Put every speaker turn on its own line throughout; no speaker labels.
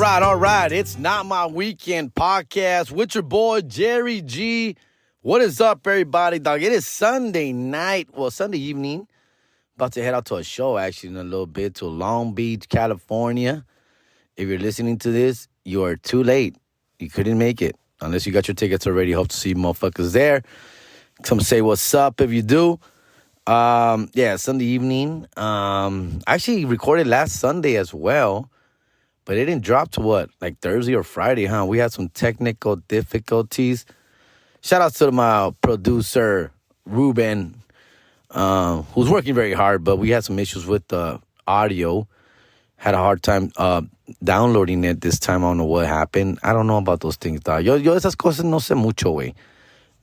right. It's Not My Weekend podcast with your boy, Jerry G. What is up, everybody, dog? It is Sunday night. Well, Sunday evening. About to head out to a show, actually, in a little bit to Long Beach, California. If you're listening to this, you are too late. You couldn't make it. Unless you got your tickets already. Hope to see you motherfuckers there. Come say what's up if you do. Sunday evening. I actually recorded last Sunday as well. But it didn't drop to what? Like Thursday or Friday, huh? We had some technical difficulties. Shout out to my producer, Ruben, who's working very hard, but we had some issues with the audio. Had a hard time downloading it this time. I don't know what happened. I don't know about those things, dog. Yo esas cosas no sé mucho, güey.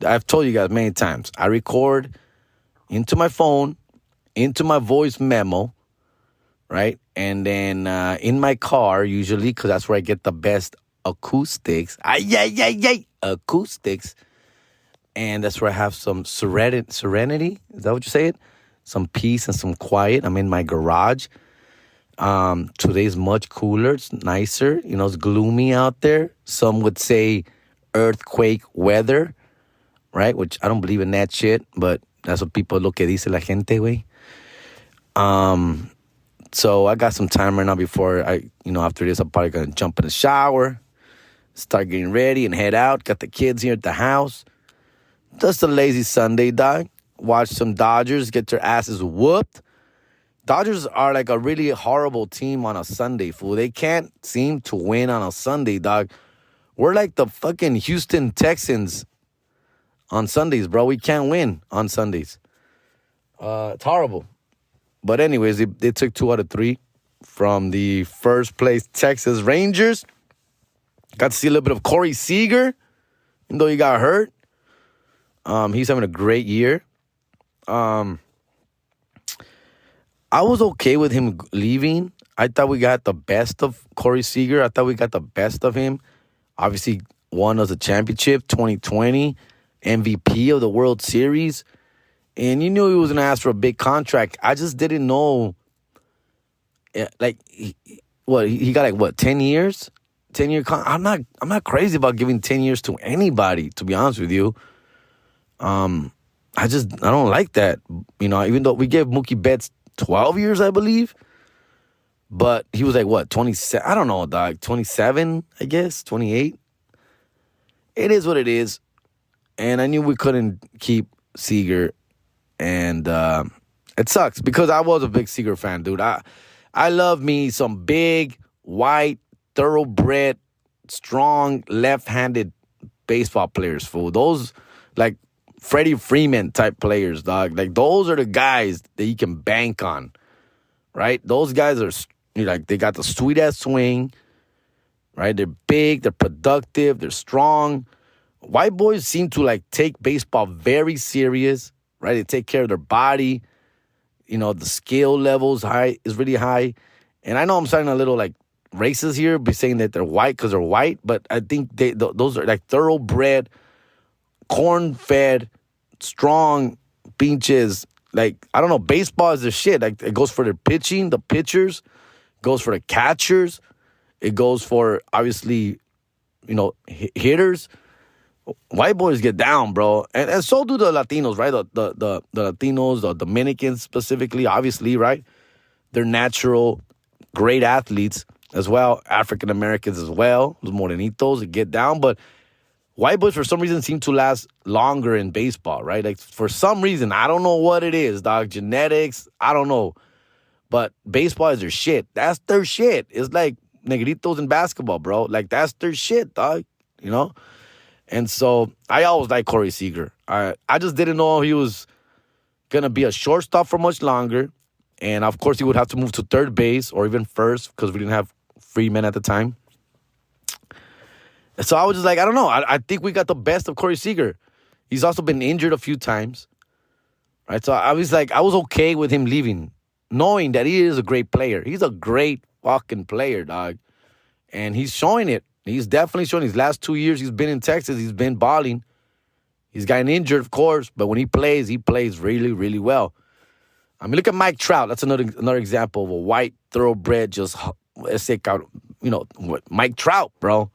I've told you guys many times. I record into my phone, into my voice memo, right? And then in my car, usually, because that's where I get the best acoustics. Acoustics. And that's where I have some serenity. Is that what you say it? Some peace and some quiet. I'm in my garage. Today's much cooler. It's nicer. You know, it's gloomy out there. Some would say earthquake weather, right? Which I don't believe in that shit, but that's what people lo que dice la gente, güey. So I got some time right now before after this, I'm probably going to jump in the shower, start getting ready and head out. Got the kids here at the house. Just a lazy Sunday, dog. Watch some Dodgers get their asses whooped. Dodgers are like a really horrible team on a Sunday, fool. They can't seem to win on a Sunday, dog. We're like the fucking Houston Texans on Sundays, bro. We can't win on Sundays. It's horrible. But anyways, they took 2 out of 3 from the first place Texas Rangers. Got to see a little bit of Corey Seager, even though he got hurt. He's having a great year. I was okay with him leaving. I thought we got the best of Corey Seager. I thought we got the best of him. Obviously, won us a championship, 2020, MVP of the World Series. And you knew he was going to ask for a big contract. I just didn't know. He got 10 years? 10-year contract? I'm not crazy about giving 10 years to anybody, to be honest with you. I don't like that. You know, even though we gave Mookie Betts 12 years, I believe. But he was like, 27? I don't know, dog. 27, I guess? 28? It is what it is. And I knew we couldn't keep Seager. And it sucks because I was a big Seager fan, dude. I love me some big, white, thoroughbred, strong, left-handed baseball players, fool. Those, like, Freddie Freeman type players, dog. Like, those are the guys that you can bank on, right? Those guys are, they got the sweet-ass swing, right? They're big, they're productive, they're strong. White boys seem to, take baseball very serious. Right, they take care of their body. You know, the skill levels is really high. And I know I'm sounding a little racist here by saying that they're white because they're white, but I think those are thoroughbred, corn-fed, strong pinches. I don't know, baseball is their shit. It goes for their pitching, the pitchers, goes for the catchers, it goes for obviously, hitters. White boys get down, bro. And so do the Latinos, right? The Latinos, the Dominicans specifically, obviously, right? They're natural, great athletes as well. African Americans as well. Los morenitos that get down. But white boys, for some reason, seem to last longer in baseball, right? For some reason, I don't know what it is, dog. Genetics, I don't know. But baseball is their shit. That's their shit. It's like negritos in basketball, bro. That's their shit, dog. You know? And so I always liked Corey Seager. I just didn't know he was going to be a shortstop for much longer. And, of course, he would have to move to third base or even first because we didn't have Freeman at the time. So I was just I don't know. I think we got the best of Corey Seager. He's also been injured a few times. Right? So I was okay with him leaving, knowing that he is a great player. He's a great fucking player, dog. And he's showing it. He's definitely showing his last 2 years he's been in Texas. He's been balling. He's gotten injured, of course, but when he plays really, really well. I mean, look at Mike Trout. That's another example of a white thoroughbred, just ese cabrón, Mike Trout, bro.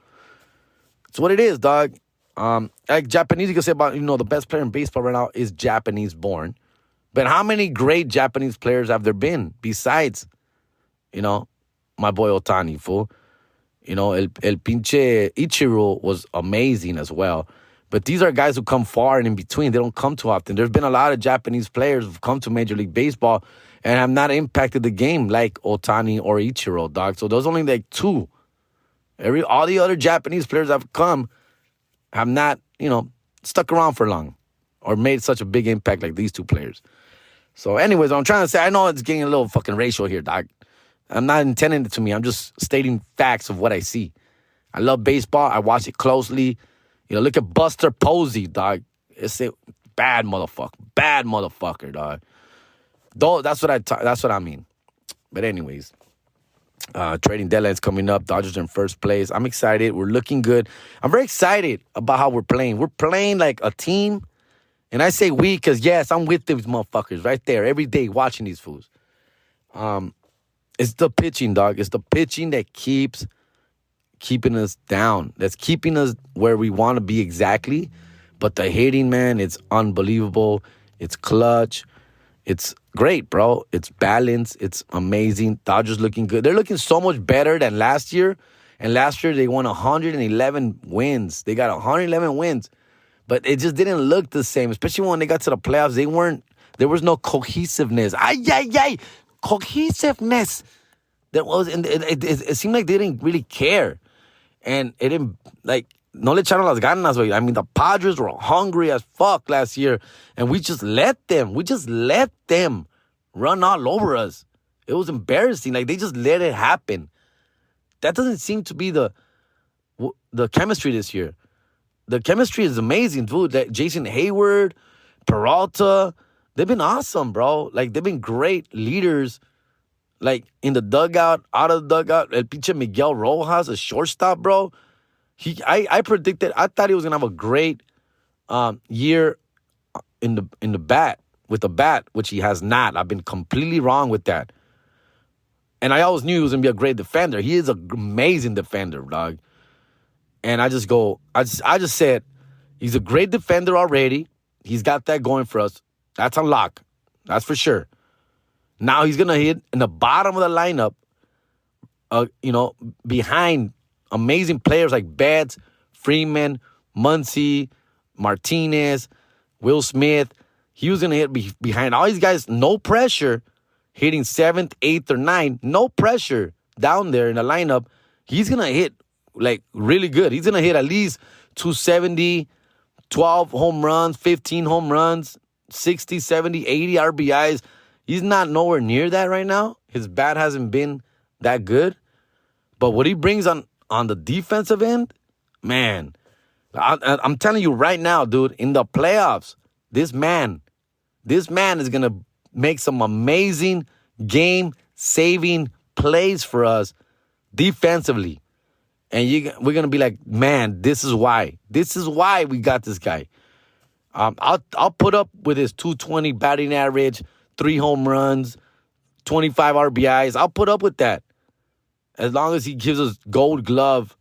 It's what it is, dog. Like Japanese, you can say about, the best player in baseball right now is Japanese born. But how many great Japanese players have there been besides, my boy Otani, fool? El pinche Ichiro was amazing as well. But these are guys who come far and in between. They don't come too often. There's been a lot of Japanese players who've come to Major League Baseball and have not impacted the game like Otani or Ichiro, dog. So there's only like two. All the other Japanese players that have come have not, stuck around for long or made such a big impact like these two players. So anyways, I'm trying to say, I know it's getting a little fucking racial here, dog. I'm not intending it to me. I'm just stating facts of what I see. I love baseball. I watch it closely. Look at Buster Posey, dog. It's a bad motherfucker, dog. Though that's what I mean. But anyways, trading deadline's coming up. Dodgers are in first place. I'm excited. We're looking good. I'm very excited about how we're playing. We're playing like a team. And I say we because, yes, I'm with these motherfuckers right there every day watching these fools. It's the pitching, dog. It's the pitching that keeps keeping us down. That's keeping us where we want to be exactly. But the hitting, man, it's unbelievable. It's clutch. It's great, bro. It's balanced. It's amazing. Dodgers looking good. They're looking so much better than last year. And last year, they won 111 wins. They got 111 wins. But it just didn't look the same, especially when they got to the playoffs. There was no cohesiveness. Cohesiveness. It seemed like they didn't really care. And it didn't, no le echaron las ganas, güey. I mean, the Padres were hungry as fuck last year. And we just let them run all over us. It was embarrassing. They just let it happen. That doesn't seem to be the chemistry this year. The chemistry is amazing, dude. Jason Hayward, Peralta, they've been awesome, bro. They've been great leaders, in the dugout, out of the dugout. El pinche Miguel Rojas, a shortstop, bro. I predicted, I thought he was going to have a great year in the bat, with the bat, which he has not. I've been completely wrong with that. And I always knew he was going to be a great defender. He is an amazing defender, dog. And I just said, he's a great defender already. He's got that going for us. That's a lock. That's for sure. Now he's going to hit in the bottom of the lineup, behind amazing players like Betts, Freeman, Muncy, Martinez, Will Smith. He was going to hit behind all these guys, no pressure, hitting 7th, 8th, or 9th. No pressure down there in the lineup. He's going to hit really good. He's going to hit at least 270, 12 home runs, 15 home runs, 60, 70, 80 RBIs. He's not nowhere near that right now. His bat hasn't been that good. But what he brings on the defensive end, man, I'm telling you right now, dude, in the playoffs, this man is going to make some amazing game-saving plays for us defensively. And we're going to be like, man, this is why. This is why we got this guy. I'll put up with his 220 batting average, 3 home runs, 25 RBIs. I'll put up with that. As long as he gives us gold glove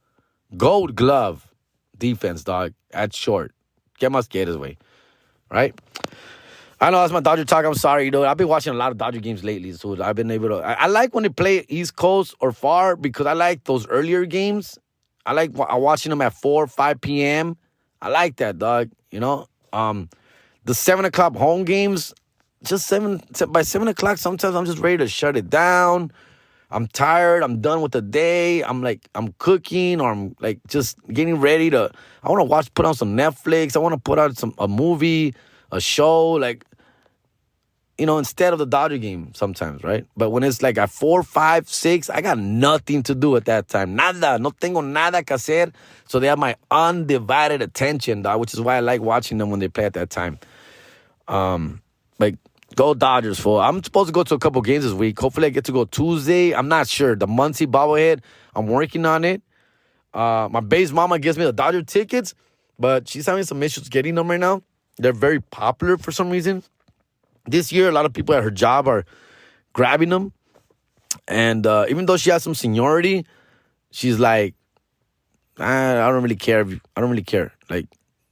defense, dog, at short. Que más quieres, way. Right? I know that's my Dodger talk. I'm sorry, I've been watching a lot of Dodger games lately, so I've been able to. I like when they play East Coast or far because I like those earlier games. I like watching them at 4, 5 p.m. I like that, dog. The 7 o'clock home games, by 7 o'clock, sometimes I'm just ready to shut it down. I'm tired. I'm done with the day. I'm cooking, or I'm just getting ready to. I want to put on some Netflix. I want to put out a movie, a show, instead of the Dodger game sometimes, right? But when it's at 4, 5, 6, I got nothing to do at that time. Nada. No tengo nada que hacer. So they have my undivided attention, dog, which is why I like watching them when they play at that time. Go Dodgers, fool. I'm supposed to go to a couple games this week. Hopefully I get to go Tuesday. I'm not sure. The Muncie bobblehead, I'm working on it. My base mama gives me the Dodger tickets, but she's having some issues getting them right now. They're very popular for some reason. This year, a lot of people at her job are grabbing them. And even though she has some seniority, she's like, I don't really care. I don't really care. Like,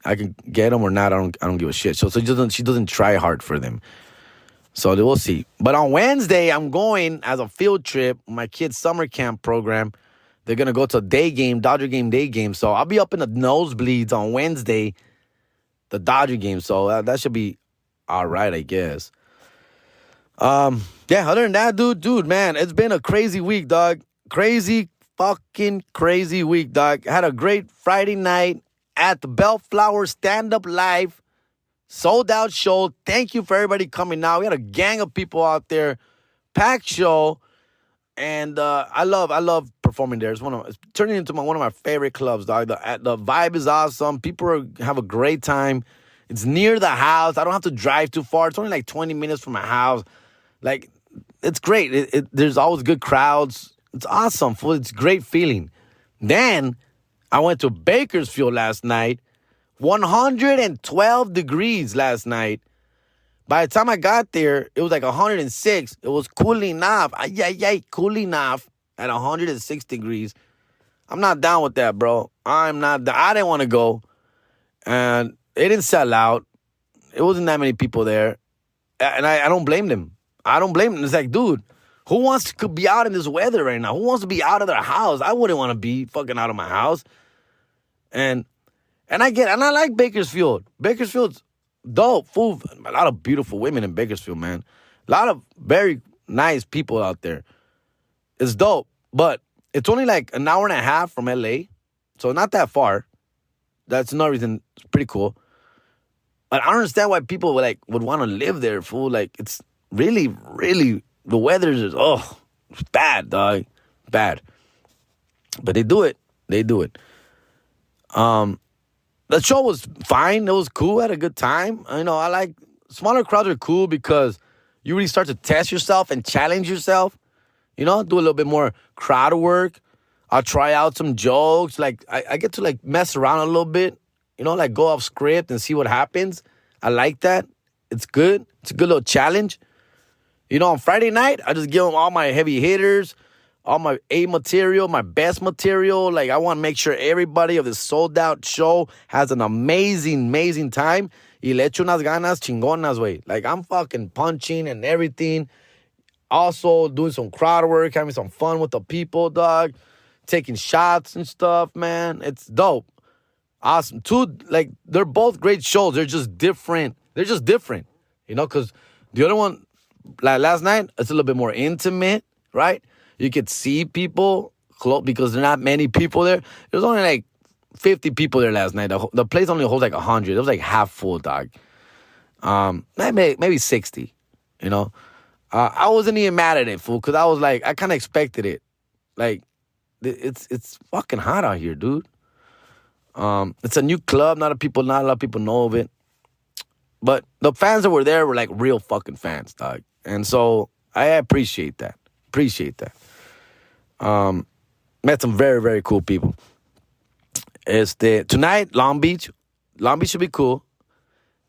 I can get them or not. I don't give a shit. So she doesn't try hard for them. So we'll see. But on Wednesday, I'm going as a field trip. My kids' summer camp program. They're gonna go to a day game, Dodger game, day game. So I'll be up in the nosebleeds on Wednesday, the Dodger game. So that should be all right, I guess. Yeah. Other than that, dude, man, it's been a crazy week, dog. Crazy fucking crazy week, dog. Had a great Friday night at the Bellflower Stand Up Live. Sold out show. Thank you for everybody coming out. We had a gang of people out there. Packed show. And I love performing there. It's turning into one of my favorite clubs, dog. The vibe is awesome. People have a great time. It's near the house. I don't have to drive too far. It's only like 20 minutes from my house. Like, it's great. There's always good crowds. It's awesome. It's a great feeling. Then I went to Bakersfield last night. 112 degrees last night. By the time I got there, it was like 106. It was cooling off. Cooling off at 106 degrees. I'm not down with that, bro. I'm not down. I didn't want to go. And it didn't sell out. It wasn't that many people there. And I don't blame them. I don't blame them. It's like, dude, who wants to be out in this weather right now? Who wants to be out of their house? I wouldn't want to be fucking out of my house. And I like Bakersfield. Bakersfield's dope. Food. A lot of beautiful women in Bakersfield, man. A lot of very nice people out there. It's dope. But it's only like an hour and a half from LA. So not that far. That's another reason it's pretty cool. But I don't understand why people would want to live there, fool. Like, it's really, really, the weather is, it's bad, dog. Bad. But they do it. They do it. The show was fine. It was cool. I had a good time. I like smaller crowds are cool because you really start to test yourself and challenge yourself. Do a little bit more crowd work. I'll try out some jokes. Like, I get to, like, mess around a little bit. Like, go off script and see what happens. I like that. It's good. It's a good little challenge. On Friday night, I just give them all my heavy hitters, all my A material, my best material. Like, I want to make sure everybody of this sold-out show has an amazing, amazing time. Y le echo unas ganas chingonas, way. Like, I'm fucking punching and everything. Also, doing some crowd work, having some fun with the people, dog. Taking shots and stuff, man. It's dope. Awesome. Like, they're both great shows. They're just different. Because the other one, like last night, it's a little bit more intimate, right? You could see people close because there are not many people there. There's only like 50 people there last night. The place only holds like 100. It was like half full, dog. Maybe 60, I wasn't even mad at it, fool, because I was like, I kind of expected it. Like, it's fucking hot out here, dude. It's a new club. Not a lot of people know of it. But the fans that were there were like real fucking fans, dog. And so I appreciate that. Met some very, very cool people. Tonight, Long Beach. Long Beach should be cool.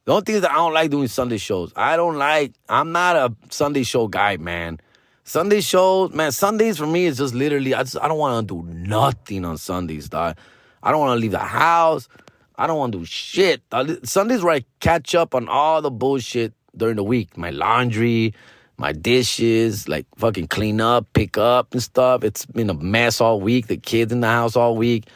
The only thing is that I don't like doing Sunday shows. I'm not a Sunday show guy, man. Sunday shows, man, Sundays for me is just literally, I don't want to do nothing on Sundays, dog. I don't want to leave the house. I don't want to do shit. Sundays where I catch up on all the bullshit during the week. My laundry, my dishes, like fucking clean up, pick up and stuff. It's been a mess all week. The kids in the house all week.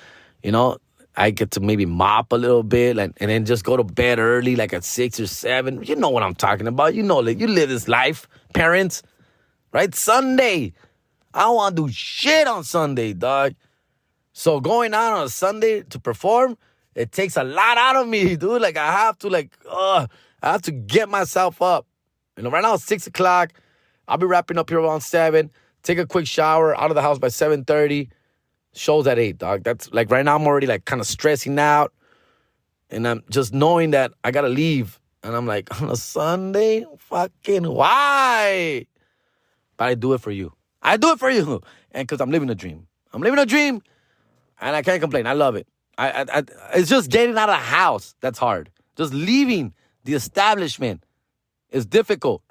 I get to maybe mop a little bit and then just go to bed early, like at 6 or 7. You know what I'm talking about. You live this life, parents. Right? Sunday. I don't want to do shit on Sunday, dog. So going out on a Sunday to perform, it takes a lot out of me, dude. Like, I have to get myself up. Right now it's 6 o'clock. I'll be wrapping up here around 7. Take a quick shower, out of the house by 7:30. Show's at 8, dog. That's, like, right now I'm already, like, kind of stressing out. And I'm just knowing that I got to leave. And I'm like, on a Sunday? Fucking why? But I do it for you. And because I'm living a dream. And I can't complain. I love it. It's just getting out of the house that's hard. Just leaving the establishment is difficult.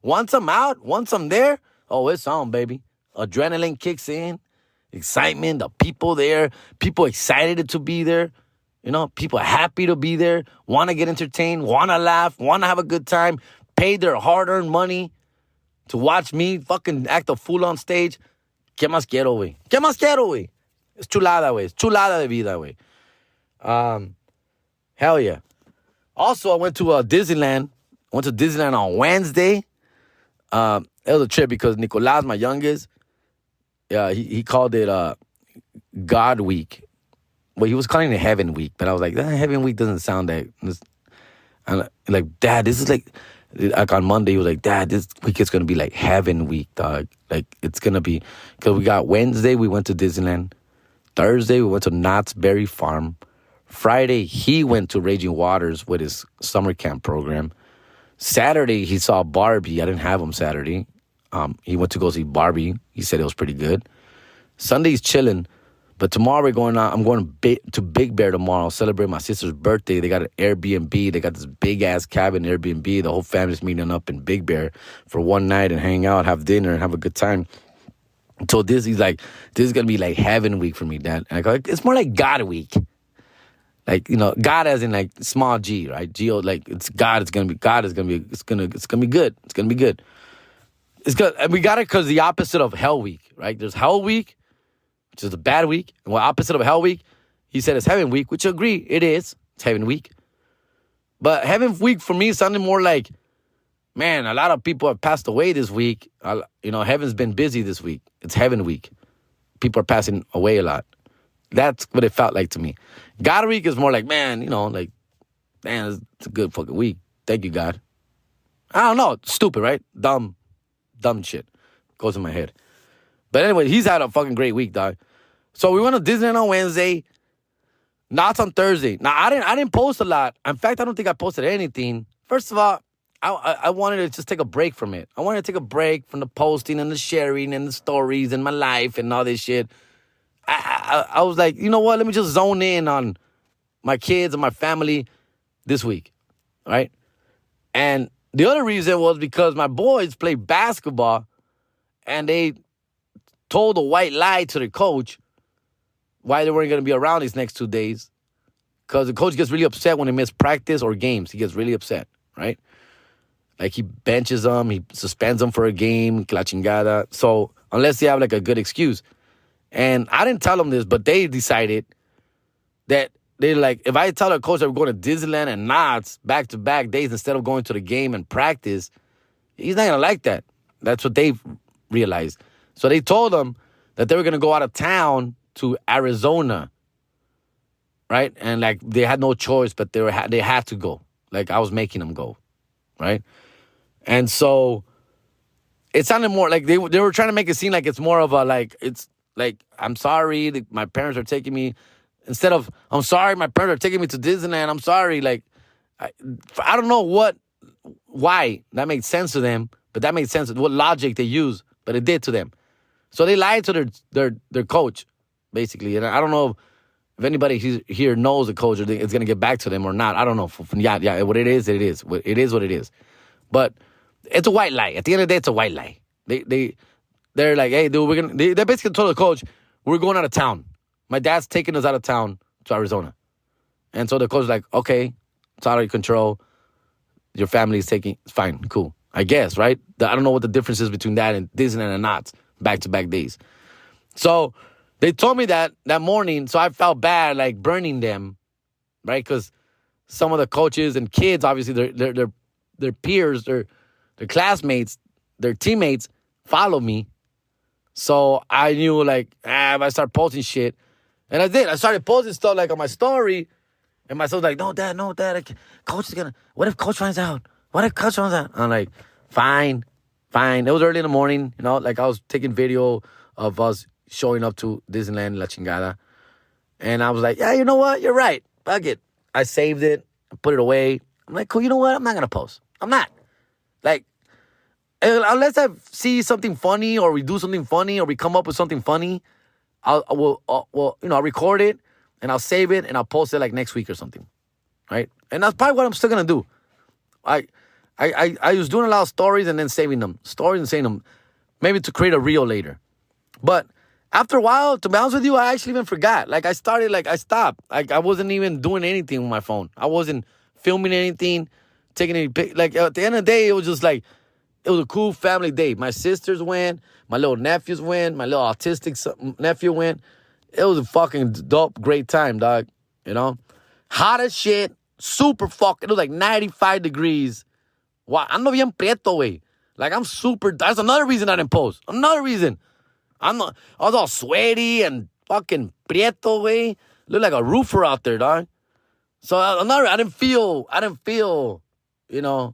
Once I'm out, once I'm there, it's on, baby. adrenaline kicks in, excitement, the people there, people excited to be there. You know, people happy to be there, want to get entertained, want to laugh, want to have a good time, pay their hard-earned money to watch me fucking act a fool on stage. ¿Qué más quiero, güey? ¿Qué más quiero, güey? Es chulada, güey. Es chulada de vida, güey. Hell yeah. Also, I went to Disneyland. I went to Disneyland on Wednesday. It was a trip because Nicolás, my youngest, he called it God Week. Well, he was calling it Heaven Week, but I was like, Heaven Week doesn't sound that. I'm like, Dad, this is like on Monday, he was like, Dad, this week is going to be like Heaven Week, dog. Like, it's going to be, because we got Wednesday, we went to Disneyland. Thursday, we went to Knott's Berry Farm. Friday, he went to Raging Waters with his summer camp program. Saturday, he saw Barbie. I didn't have him Saturday. He went to go see Barbie. He said it was pretty good. Sunday's chilling. But tomorrow we're going out. I'm going to Big Bear tomorrow. Celebrate my sister's birthday. They got an Airbnb. They got this big ass cabin Airbnb. The whole family's meeting up in Big Bear for one night and hang out, have dinner, and have a good time. So he's like, this is gonna be like Heaven Week for me, Dad. And I go, it's more like God Week. Like, you know, God as in like small G, right? G-O, like it's God. It's gonna be good. It's gonna be good. It's good. And we got it because the opposite of Hell Week, right? There's Hell Week, which is a bad week. And what opposite of Hell Week, he said it's Heaven Week, which I agree, it is. It's Heaven Week. But Heaven Week for me sounded more like, man, a lot of people have passed away this week. You know, heaven's been busy this week. It's Heaven Week. People are passing away a lot. That's what it felt like to me. God Week is more like, man, you know, like, man, it's a good fucking week. Thank you, God. I don't know. Stupid, right? Dumb shit. Goes in my head. But anyway, he's had a fucking great week, dog. So we went to Disneyland on Wednesday. Knott's on Thursday. Now, I didn't post a lot. In fact, I don't think I posted anything. First of all, I wanted to just take a break from it. I wanted to take a break from the posting and the sharing and the stories and my life and all this shit. I was like, you know what? Let me just zone in on my kids and my family this week, right? And the other reason was because my boys play basketball and they told a white lie to the coach why they weren't going to be around these next 2 days. Because the coach gets really upset when they miss practice or games. He gets really upset, right? Like he benches them, he suspends them for a game, la chingada. So unless they have like a good excuse. And I didn't tell them this, but they decided that they're like, if I tell a coach that we're going to Disneyland and Knott's back-to-back days instead of going to the game and practice, he's not going to like that. That's what they realized. So they told them that they were going to go out of town to Arizona, right? And like they had no choice, but they had to go. Like I was making them go, right? And so it sounded more like they were trying to make it seem like it's more of a like, it's like, I'm sorry, my parents are taking me. Instead of, I'm sorry, my parents are taking me to Disneyland. I'm sorry. Like, I don't know why that made sense to them, but that made sense. What logic they use, but it did to them. So they lied to their coach, basically. And I don't know if anybody here knows the coach or it's going to get back to them or not. I don't know. Yeah, what it is, it is. It is what it is. But it's a white lie. At the end of the day, it's a white lie. They're like, hey, dude, they basically told the coach, we're going out of town. My dad's taking us out of town to Arizona. And so the coach was like, okay, it's out of your control. Your family's taking, it's fine, cool. I guess, right? I don't know what the difference is between that and Disneyland and Knott's back-to-back days. So they told me that morning, so I felt bad, like burning them, right? Because some of the coaches and kids, obviously, their peers, their classmates, their teammates follow me. So I knew, like, if I start posting shit, and I did. I started posting stuff, like, on my story, and my son's like, no, Dad, Coach is gonna, what if Coach finds out? I'm like, fine. It was early in the morning, you know, like, I was taking video of us showing up to Disneyland, La Chingada, and I was like, yeah, you know what? You're right. Fuck it. I saved it. I put it away. I'm like, cool, you know what? I'm not gonna post. I'm not. Like, unless I see something funny or we do something funny or we come up with something funny, I'll record it and I'll save it and I'll post it like next week or something, right? And that's probably what I'm still going to do. I was doing a lot of stories and then saving them. Stories and saving them, maybe to create a reel later. But after a while, to be honest with you, I actually even forgot. Like, I stopped. Like, I wasn't even doing anything with my phone. I wasn't filming anything, taking any like, at the end of the day, it was just like, it was a cool family day. My sisters went, my little nephews went, my little autistic nephew went. It was a fucking dope, great time, dog. You know? Hot as shit, super fucking, it was like 95 degrees. Wow, ando bien prieto, güey. Like, I'm super, that's another reason I didn't post. Another reason. I was all sweaty and fucking prieto, güey. Looked like a roofer out there, dog. So I didn't feel, you know,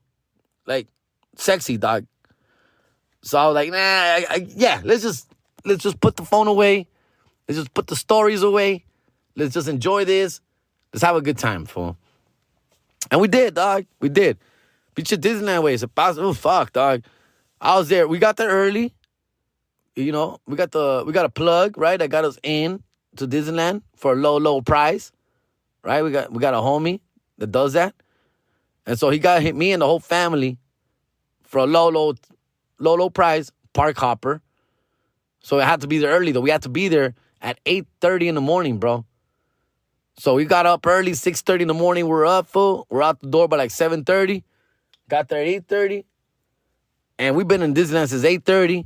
like sexy, dog. So I was like, nah, yeah, let's just put the phone away. Let's just put the stories away. Let's just enjoy this. Let's have a good time, fool. And we did, dog. We did. Pinche Disneyland way. Oh, fuck, dog. I was there. We got there early. You know, we got a plug, right? That got us in to Disneyland for a low price. Right? We got a homie that does that. And so he got me and the whole family for a low price, park hopper. So it had to be there early, though. We had to be there at 8:30 in the morning, bro. So we got up early, 6:30 in the morning. We're up, fool. We're out the door by like 7:30. Got there at 8:30. And we've been in Disneyland since 8:30.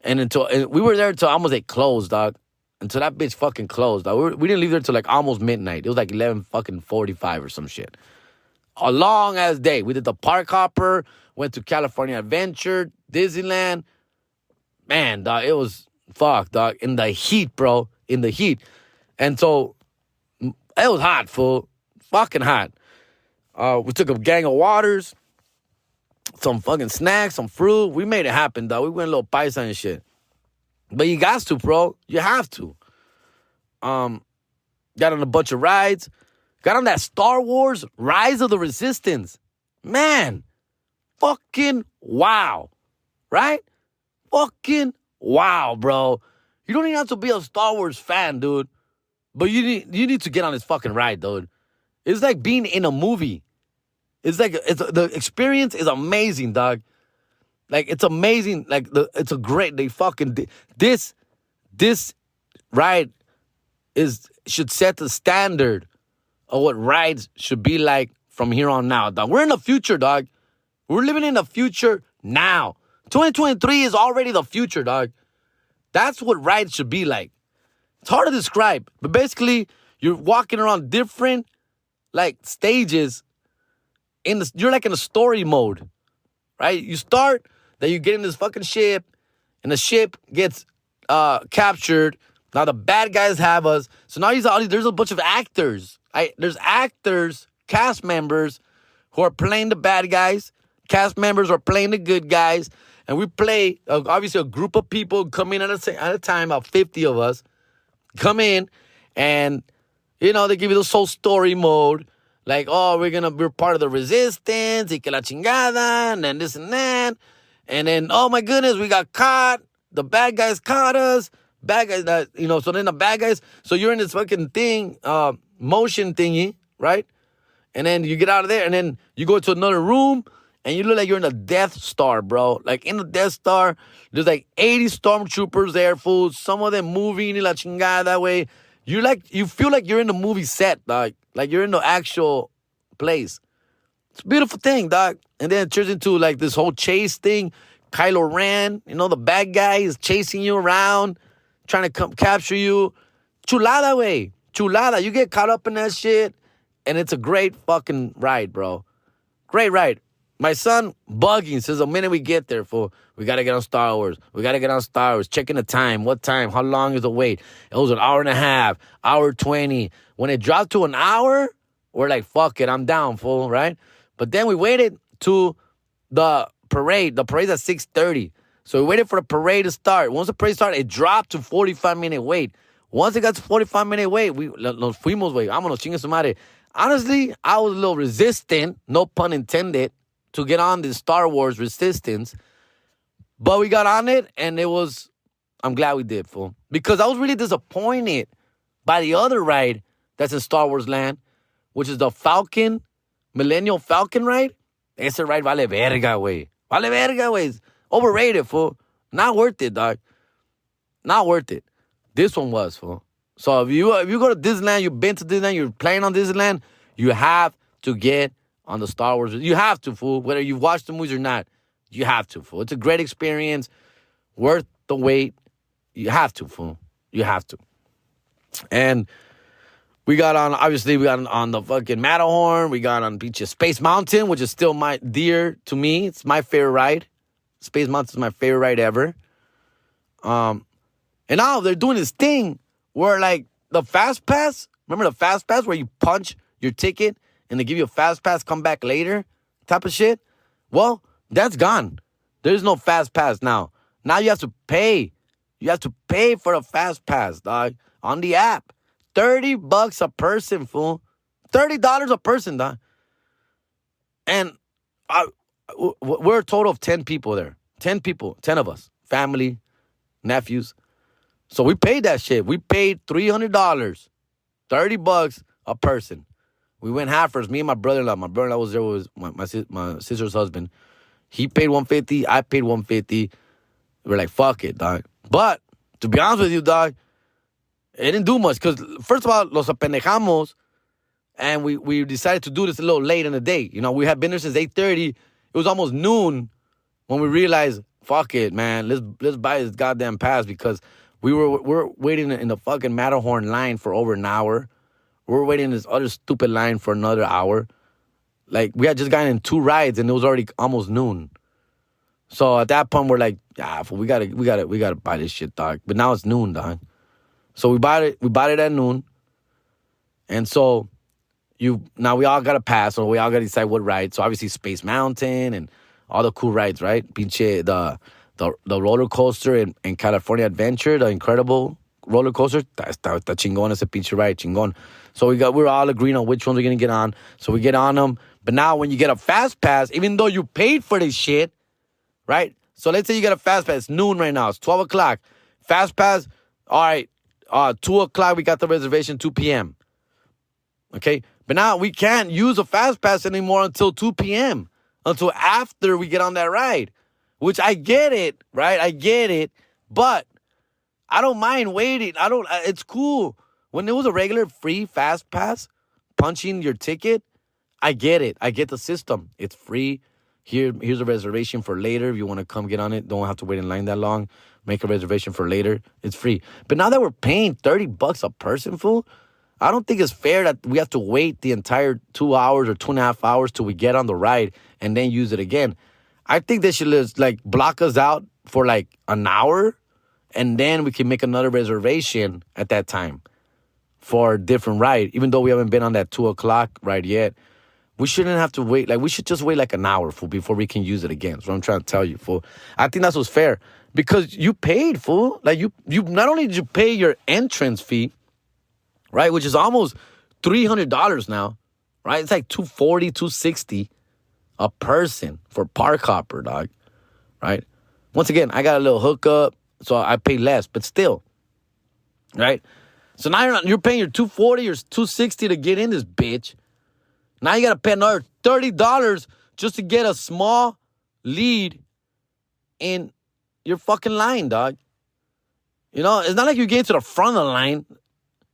And we were there until almost it closed, dog. Until that bitch fucking closed, dog. We didn't leave there till like almost midnight. It was like 11:45 or some shit. A long ass day. We did the park hopper, went to California Adventure, Disneyland. Man, dog, it was fuck, dog. In the heat, bro. In the heat. And so it was hot, fool. Fucking hot. We took a gang of waters, some fucking snacks, some fruit. We made it happen, dog. We went a little paisa and shit. But you got to, bro. You have to. Got on a bunch of rides. Got on that Star Wars Rise of the Resistance. Man, fucking wow. Right? Fucking wow, bro. You don't even have to be a Star Wars fan, dude. But you need to get on this fucking ride, dude. It's like being in a movie. The experience is amazing, dog. Like, it's amazing. Like, this ride should set the standard of what rides should be like from here on out, dog. We're in the future, dog. We're living in the future now. 2023 is already the future, dog. That's what rides should be like. It's hard to describe, but basically, you're walking around different, like, stages. You're like in a story mode, right? You start, then you get in this fucking ship, and the ship gets captured. Now the bad guys have us. So now there's a bunch of actors. There's actors, cast members who are playing the bad guys. Cast members are playing the good guys. And we play, obviously, a group of people come in at a time, about 50 of us, come in, and, you know, they give you this whole story mode. Like, oh, we're part of the resistance, y que la chingada, and then this and that. And then, oh my goodness, we got caught. The bad guys caught us. Bad guys, so then the bad guys, so you're in this fucking thing, motion thingy, right? And then you get out of there, and then you go to another room, and you look like you're in the Death Star, bro. Like, in the Death Star, there's like 80 stormtroopers there, fools. Some of them moving, y la chingada, that way. You feel like you're in the movie set, dog. Like you're in the actual place. It's a beautiful thing, dog. And then it turns into like this whole chase thing. Kylo Ren, the bad guy is chasing you around, trying to come capture you. Chulada, way. Chulada. You get caught up in that shit, and it's a great fucking ride, bro. Great ride. My son bugging says the minute we get there, fool, we got to get on Star Wars. We got to get on Star Wars. Checking the time. What time? How long is the wait? It was an hour and a half, hour 20. When it dropped to an hour, we're like, fuck it, I'm down, fool, right? But then we waited to the parade. The parade's at 6:30. So we waited for the parade to start. Once the parade started, it dropped to 45-minute wait. Once it got to 45-minute wait, nos fuimos, güey. Vámonos, chingue su madre. Honestly, I was a little resistant, no pun intended, to get on this Star Wars resistance. But we got on it, and I'm glad we did, fool. Because I was really disappointed by the other ride that's in Star Wars land, which is the Millennial Falcon ride. Ese ride vale verga, güey. Vale verga, güey. Overrated, fool. Not worth it, dog. Not worth it. This one was, fool. So if you go to Disneyland, you've been to Disneyland, you're playing on Disneyland, you have to get on the Star Wars. You have to, fool. Whether you've watched the movies or not, you have to, fool. It's a great experience, worth the wait. You have to, fool. You have to. And we got on the fucking Matterhorn. We got on beach of Space Mountain, which is still dear to me. It's my favorite ride. Space Mountain is my favorite ride ever. And now they're doing this thing where, like, the Fast Pass, remember the Fast Pass where you punch your ticket and they give you a Fast Pass, come back later type of shit? Well, that's gone. There's no Fast Pass now. Now you have to pay. You have to pay for a Fast Pass, dog, on the app. $30 a person, fool. $30 a person, dog. And we're a total of 10 people there. 10 people, 10 of us. Family, nephews. So we paid that shit. We paid $300, $30 a person. We went halfers. Me and my brother-in-law. My brother-in-law was there with my sister's husband. He paid $150. I paid $150. We're like, fuck it, dog. But to be honest with you, dog, it didn't do much because first of all, los apendejamos, and we decided to do this a little late in the day. You know, we had been there since 8:30. It was almost noon when we realized, fuck it, man. Let's buy this goddamn pass because we're waiting in the fucking Matterhorn line for over an hour. We're waiting in this other stupid line for another hour. Like, we had just gotten in 2 rides and it was already almost noon. So at that point we're like, we gotta buy this shit, dog. But now it's noon, dog. So we bought it at noon. And so now we all got to pass, so we all got to decide what ride. So obviously Space Mountain and all the cool rides, right? Pinche, the roller coaster in California Adventure, the incredible roller coaster. Está chingón ese pinche ride, chingón. So we're all agreeing on which ones we're going to get on. So we get on them. But now when you get a Fast Pass, even though you paid for this shit, right? So let's say you get a Fast Pass. It's noon right now. It's 12 o'clock. Fast Pass, all right. 2 o'clock, we got the reservation, 2 p.m. Okay? But now we can't use a Fast Pass anymore until 2 p.m. Until after we get on that ride. Which I get it, right? I get it. But I don't mind waiting. It's cool. When it was a regular free Fast Pass, punching your ticket, I get it. I get the system. It's free. Here's a reservation for later. If you want to come get on it, don't have to wait in line that long. Make a reservation for later. It's free. But now that we're paying $30 a person, fool, I don't think it's fair that we have to wait the entire 2 hours or 2.5 hours till we get on the ride and then use it again. I think they should just, like, block us out for like an hour and then we can make another reservation at that time for a different ride. Even though we haven't been on that 2 o'clock ride yet, we shouldn't have to wait. Like, we should just wait like an hour, fool, before we can use it again. That's what I'm trying to tell you, fool. I think that's what's fair. Because you paid, fool. Like, you not only did you pay your entrance fee, right, which is almost $300 now, right? It's like $240, $260 a person for park hopper, dog, right? Once again, I got a little hookup, so I pay less, but still, right? So now you're paying your $240 or $260 to get in this bitch. Now you got to pay another $30 just to get a small lead in your fucking line, dog. You know, it's not like you get to the front of the line,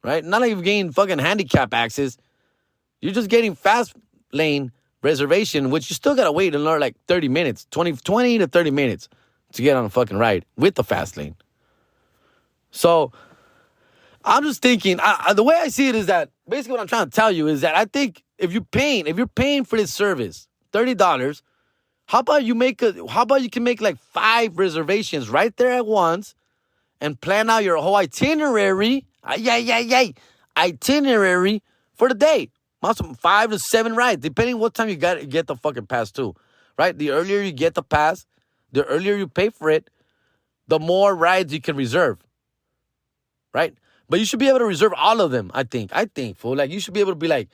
right? Not like you're getting fucking handicap access. You're just getting fast lane reservation, which you still got to wait another like 30 minutes, 20 to 30 minutes to get on a fucking ride with the fast lane. So I'm just thinking, the way I see it is that basically what I'm trying to tell you is that I think if you're paying for this service, $30, how about you can make like 5 reservations right there at once and plan out your whole itinerary, itinerary for the day. 5 to 7 rides, depending what time you get the fucking pass too, right? The earlier you get the pass, the earlier you pay for it, the more rides you can reserve, right? But you should be able to reserve all of them, I think, fool. Like, you should be able to be like,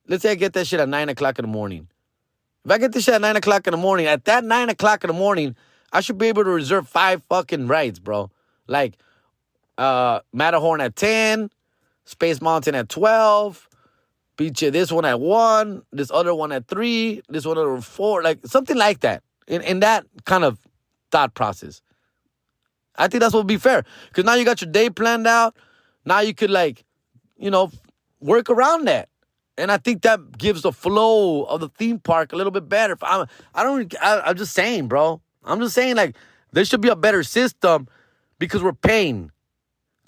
let's say I get that shit at 9 o'clock in the morning. If I get this shit at 9 o'clock in the morning, at that 9 o'clock in the morning, I should be able to reserve 5 fucking rides, bro. Like, Matterhorn at 10, Space Mountain at 12, this one at 1, this other one at 3, this one at 4, like something like that. In that kind of thought process. I think that's what would be fair. Because now you got your day planned out. Now you could, like, you know, work around that. And I think that gives the flow of the theme park a little bit better. I'm just saying, bro. I'm just saying, like, there should be a better system because we're paying.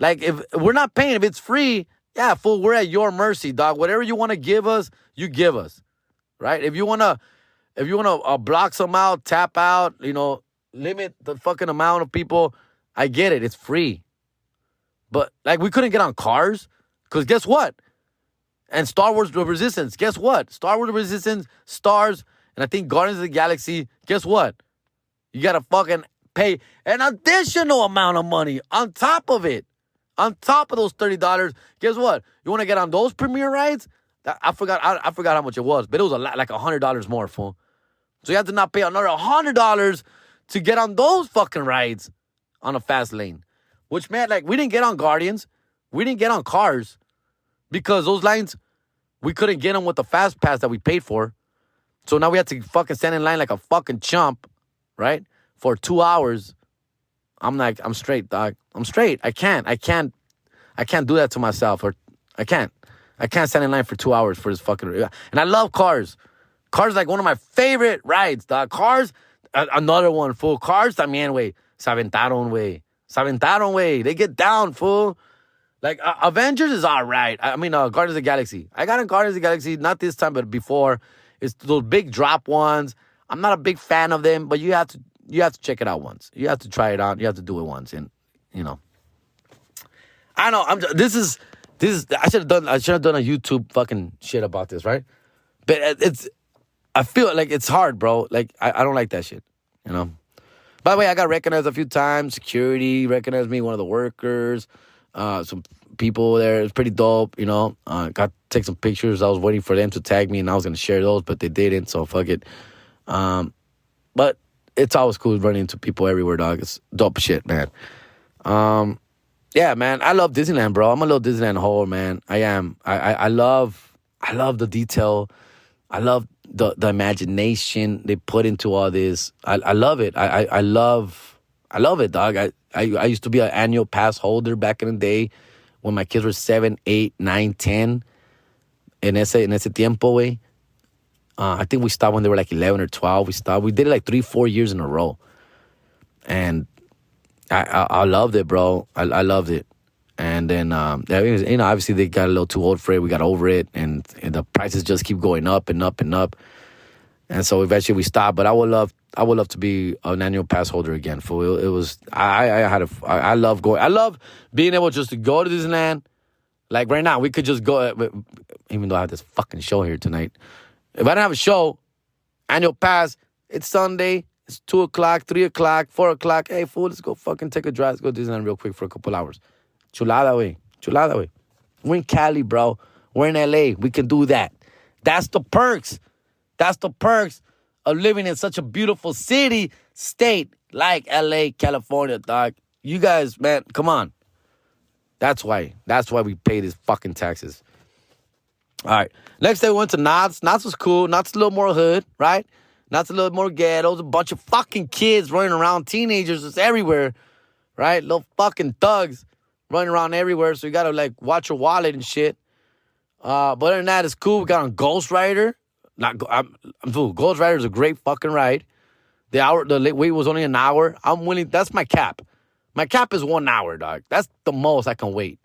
Like, if we're not paying, if it's free, yeah, fool, we're at your mercy, dog. Whatever you want to give us, you give us, right? If you wanna block some out, tap out, you know, limit the fucking amount of people, I get it. It's free. But, like, we couldn't get on cars because guess what? And Star Wars The Resistance, guess what? Star Wars The Resistance, Stars, and I think Guardians of the Galaxy, guess what? You got to fucking pay an additional amount of money on top of it. On top of those $30, guess what? You want to get on those premiere rides? I forgot how much it was, but it was a lot, like $100 more, fool. So you have to not pay another $100 to get on those fucking rides on a fast lane. Which, man, like, we didn't get on Guardians. We didn't get on Cars because those lines, we couldn't get them with the fast pass that we paid for. So now we had to fucking stand in line like a fucking chump, right? For 2 hours. I'm like, I'm straight, dog. I'm straight. I can't do that to myself. Or I can't stand in line for 2 hours for this fucking. And I love Cars. Cars like one of my favorite rides, dog. Cars, another one, fool. Cars también, güey. Se aventaron, güey. They get down, fool. Like, Avengers is all right. I mean, Guardians of the Galaxy. I got in Guardians of the Galaxy, not this time, but before. It's those big drop ones. I'm not a big fan of them, but you have to check it out once. You have to try it out. You have to do it once, and you know. I know. This is. I should have done a YouTube fucking shit about this, right? But I feel like it's hard, bro. Like I don't like that shit, you know. By the way, I got recognized a few times. Security recognized me, one of the workers. Some people there. It's pretty dope, you know. Got to take some pictures. I was waiting for them to tag me, and I was going to share those, but they didn't, so fuck it. But it's always cool running into people everywhere, dog. It's dope shit, man. Yeah, man, I love Disneyland, bro. I'm a little Disneyland whore, man. I am. I love the detail. I love the imagination they put into all this. I love it. I love it, dog. I used to be an annual pass holder back in the day when my kids were 7, 8, 9, 10. En ese tiempo, güey. I think we stopped when they were like 11 or 12. We stopped. We did it like 3-4 years in a row. And I loved it, bro. I loved it. And then, you know, obviously they got a little too old for it. We got over it. And the prices just keep going up and up and up. And so eventually we stopped. But I would love to be an annual pass holder again. For it was, I love going. I love being able just to go to Disneyland. Like right now, we could just go, even though I have this fucking show here tonight. If I don't have a show, annual pass, it's Sunday, it's 2 o'clock, 3 o'clock, 4 o'clock. Hey, fool, let's go fucking take a drive. Let's go to Disneyland real quick for a couple hours. Chulada, way. We're in Cali, bro. We're in LA. We can do that. That's the perks. That's the perks of living in such a beautiful city, state like LA, California, dog. You guys, man, come on. That's why we pay these fucking taxes. All right. Next day we went to Knott's. Knott's was cool. Knott's a little more hood, right? Knott's a little more ghetto. There's a bunch of fucking kids running around, teenagers just everywhere, right? Little fucking thugs running around everywhere. So you got to, like, watch your wallet and shit. But other than that, it's cool. We got on Ghost Rider. Ghost Rider is a great fucking ride. The wait was only an hour. I'm willing. That's my cap. My cap is 1 hour, dog. That's the most I can wait.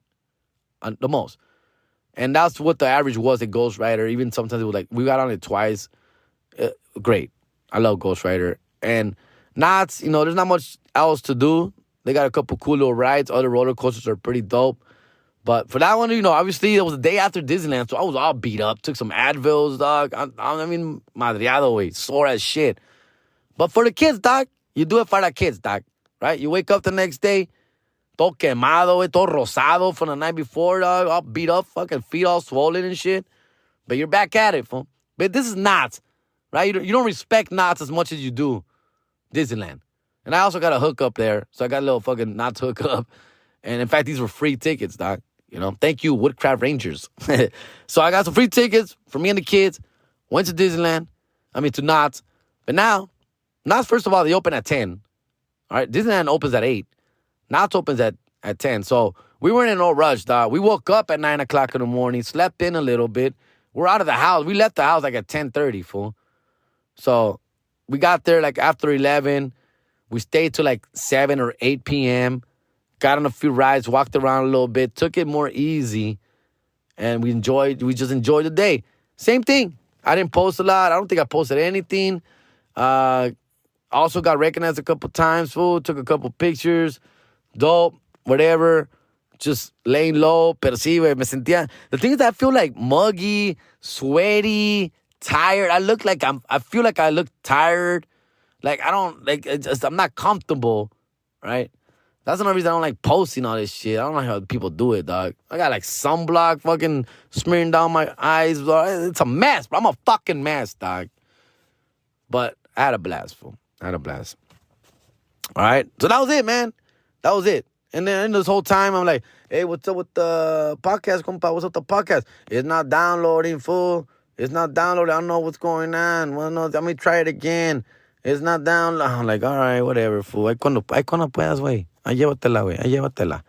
The most. And that's what the average was at Ghost Rider. Even sometimes it was like, we got on it twice. Great. I love Ghost Rider. And Knott's, you know, there's not much else to do. They got a couple cool little rides. Other roller coasters are pretty dope. But for that one, you know, obviously it was the day after Disneyland, so I was all beat up. Took some Advils, dog. I mean, madreado, way. Sore as shit. But for the kids, dog, you do it for the kids, dog. Right? You wake up the next day, todo quemado, todo rosado from the night before, dog. All beat up, fucking feet all swollen and shit. But you're back at it, fool. But this is Knott's, right? You don't respect Knott's as much as you do Disneyland. And I also got a hookup there, so I got a little fucking Knott's hookup. And in fact, these were free tickets, dog. You know, thank you, Woodcraft Rangers. So I got some free tickets for me and the kids. Went to Disneyland. To Knott's. But now, Knott's, first of all, they open at 10. All right, Disneyland opens at 8. Knott's opens at 10. So we weren't in no rush, dog. We woke up at 9 o'clock in the morning, slept in a little bit. We're out of the house. We left the house like at 10:30, fool. So we got there like after 11. We stayed till like 7 or 8 p.m. Got on a few rides, walked around a little bit, took it more easy, and we just enjoyed the day. Same thing. I didn't post a lot. I don't think I posted anything. Also got recognized a couple times, fool. Took a couple pictures. Dope, whatever. Just laying low. Pero sí, güey, me sentía. The thing is, I feel like muggy, sweaty, tired. I feel like I look tired. Like, I don't, like, I'm not comfortable, right? That's another reason I don't like posting all this shit. I don't know how people do it, dog. I got like sunblock fucking smearing down my eyes. It's a mess, bro. I'm a fucking mess, dog. But I had a blast, fool. I had a blast. All right? So that was it, man. That was it. And then this whole time, I'm like, hey, what's up with the podcast, compa? What's up with the podcast? It's not downloading, fool. It's not downloading. I don't know what's going on. Well, no, let me try it again. It's not downloading. I'm like, all right, whatever, fool. Ahí cuando puedas, güey. Ahí llévatela, güey. Ahí llévatela.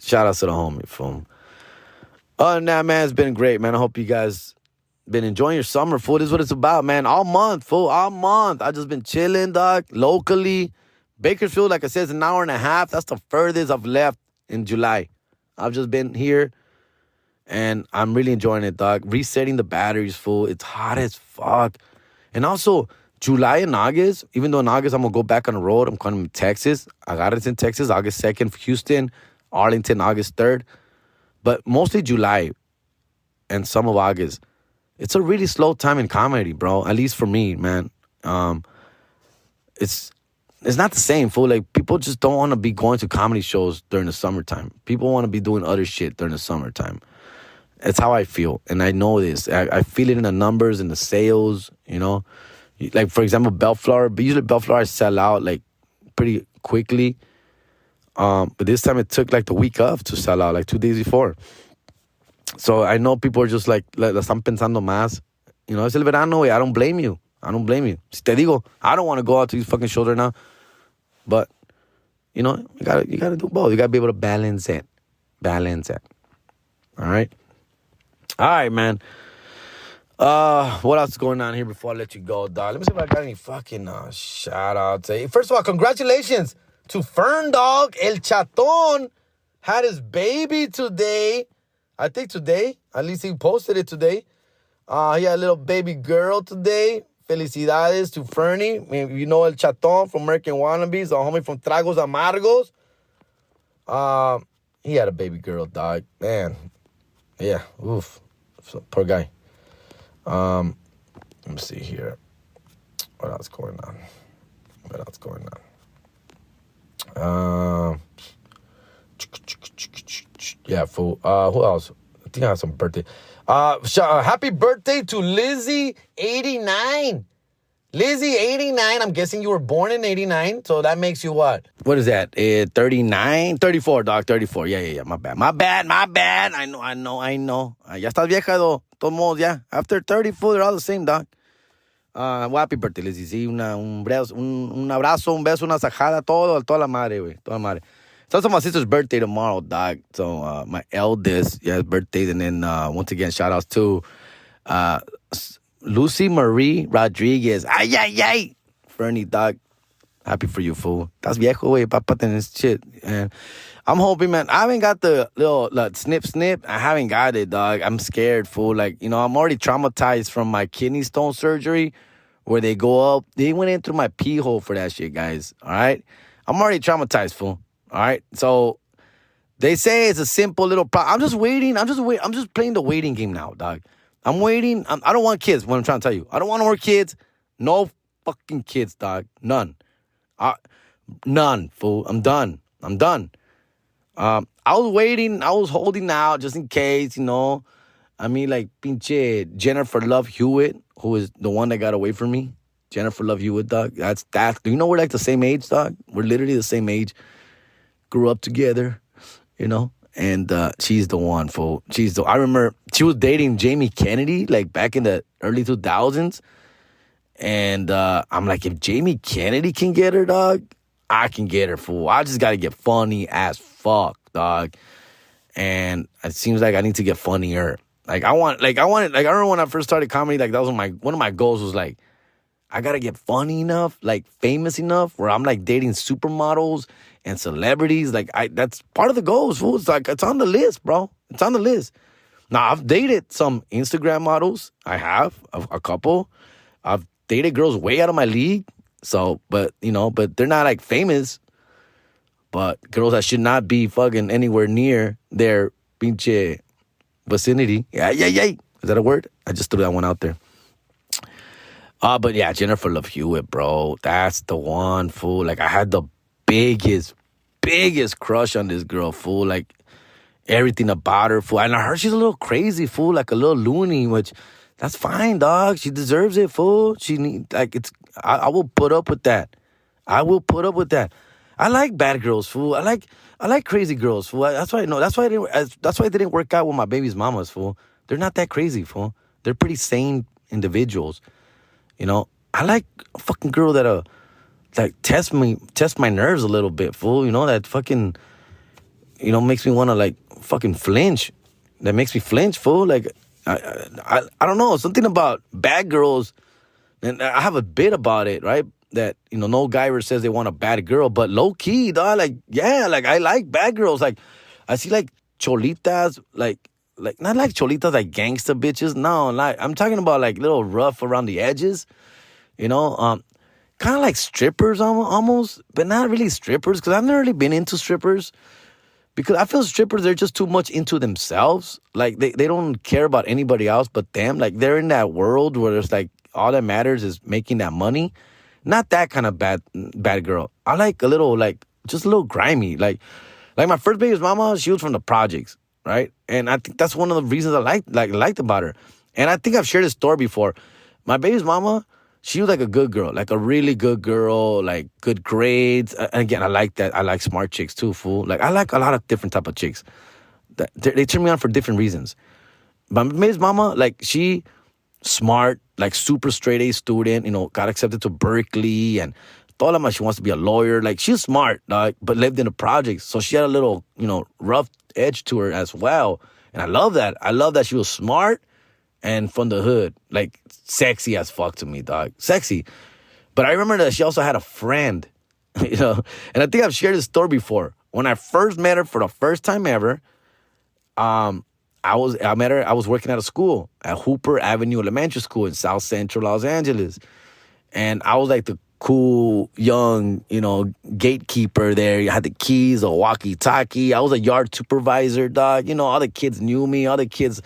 Shout out to the homie, fool. Other than that, man, it's been great, man. I hope you guys been enjoying your summer, fool. This is what it's about, man. All month, fool. All month. I just been chilling, dog, locally. Bakersfield, like I said, is an hour and a half. That's the furthest I've left in July. I've just been here, and I'm really enjoying it, dog. Resetting the batteries, fool. It's hot as fuck. And also, July and August, even though in August I'm going to go back on the road, I'm coming to Texas. I got it in Texas, August 2nd, Houston, Arlington, August 3rd. But mostly July and some of August. It's a really slow time in comedy, bro. At least for me, man. It's not the same, fool. Like, people just don't want to be going to comedy shows during the summertime. People want to be doing other shit during the summertime. That's how I feel. And I know this. I feel it in the numbers and the sales, you know. Like, for example, Bellflower. But usually Bellflower sell out, like, pretty quickly. But this time it took, like, the week of to sell out, like 2 days before. So I know people are just like la están pensando más. You know, es el verano, güey. I don't blame you. I don't blame you. Si te digo, I don't want to go out to these fucking shows right now. But, you know, you gotta do both. You gotta be able to balance it. Balance it. All right? All right, man. What else is going on here before I let you go, dog? Let me see if I got any fucking shout-outs. First of all, congratulations to Fern Dog. El Chaton had his baby today. I think today. At least he posted it today. He had a little baby girl today. Felicidades to Fernie. I mean, you know El Chaton from American Wannabes, the homie from Tragos Amargos. He had a baby girl, dog. Man. Yeah. Oof. So, poor guy. Let me see here. What else going on? Yeah, fool. Who else? I think I have some birthday. Happy birthday to Lizzie, 89. Lizzie, 89. I'm guessing you were born in 89. So that makes you what? What is that? 39? 34, dog. 34. Yeah. My bad. I know. Ya estás vieja, though. Todos modos, ya. After 34, they're all the same, dog. Well, happy birthday, Lizzie. Sí, un abrazo, un beso, una sajada, toda la madre, güey. Toda la madre. It's also my sister's birthday tomorrow, dog. So, my eldest, yeah, birthdays. And then, once again, shout-outs to Lucy Marie Rodriguez. Ay. Fernie, dog. Happy for you, fool. Estás viejo, güey. Papá tenés shit. And I'm hoping, man. I haven't got the little snip. I haven't got it, dog. I'm scared, fool. Like, you know, I'm already traumatized from my kidney stone surgery where they go up. They went in through my pee hole for that shit, guys. All right? I'm already traumatized, fool. All right? So, they say it's a simple little problem. I'm just waiting. I'm just playing the waiting game now, dog. I'm waiting. I don't want kids, what I'm trying to tell you. I don't want more kids. No fucking kids, dog. None. None, fool. I'm done. I was waiting. I was holding out just in case, you know. I mean, like, pinche Jennifer Love Hewitt, who is the one that got away from me. Jennifer Love Hewitt, dog. That's. You know, we're like the same age, dog. We're literally the same age. Grew up together, you know. And she's the one, fool. I remember she was dating Jamie Kennedy, like, back in the early 2000s. And I'm like, if Jamie Kennedy can get her, dog, I can get her, fool. I just gotta get funny as fuck, dog. And it seems like I need to get funnier. I remember when I first started comedy, like that was one of my goals was like, I gotta get funny enough, like famous enough, where I'm like dating supermodels and celebrities. That's part of the goals, fool. It's like it's on the list, bro. It's on the list. Now I've dated some Instagram models. I have a couple. I've dated girls way out of my league. So, but they're not like famous. But girls that should not be fucking anywhere near their pinche vicinity. Yeah. Is that a word? I just threw that one out there. But yeah, Jennifer Love Hewitt, bro. That's the one, fool. Like, I had the biggest crush on this girl, fool. Like, everything about her, fool. And I heard she's a little crazy, fool. Like, a little loony, which, that's fine, dog. She deserves it, fool. I will put up with that. I will put up with that. I like bad girls, fool. I like crazy girls, fool. That's why it didn't work out with my baby's mamas, fool. They're not that crazy, fool. They're pretty sane individuals. I like a fucking girl that'll like test my nerves a little bit, fool. That fucking makes me want to like fucking flinch. That makes me flinch, fool. Like I don't know, something about bad girls, and I have a bit about it, right? That no guy ever says they want a bad girl, but low key, dog, like yeah, like I like bad girls. Like I see like cholitas, like not like cholitas like gangsta bitches. No, like I'm talking about like little rough around the edges, kind of like strippers almost, but not really strippers because I've never really been into strippers because I feel strippers, they're just too much into themselves. Like they don't care about anybody else but them. Like they're in that world where it's like all that matters is making that money. Not that kind of bad girl. I like a little, like, just a little grimy. Like my first baby's mama, she was from the projects, right? And I think that's one of the reasons I liked about her. And I think I've shared this story before. My baby's mama, she was like a good girl, like a really good girl, like good grades. And again, I like that. I like smart chicks too, fool. Like I like a lot of different type of chicks. They turn me on for different reasons. My baby's mama, like she smart, like super straight A student, got accepted to Berkeley and thought how much she wants to be a lawyer. Like she's smart, but lived in the projects. So she had a little, rough edge to her as well. And I love that. I love that she was smart and from the hood. Like sexy as fuck to me, dog. Sexy. But I remember that she also had a friend, and I think I've shared this story before. When I first met her for the first time ever, I met her, I was working at a school, at Hooper Avenue Elementary School in South Central Los Angeles. And I was like the cool, young, gatekeeper there. You had the keys, a walkie-talkie. I was a yard supervisor, dog. All the kids knew me. All the kids,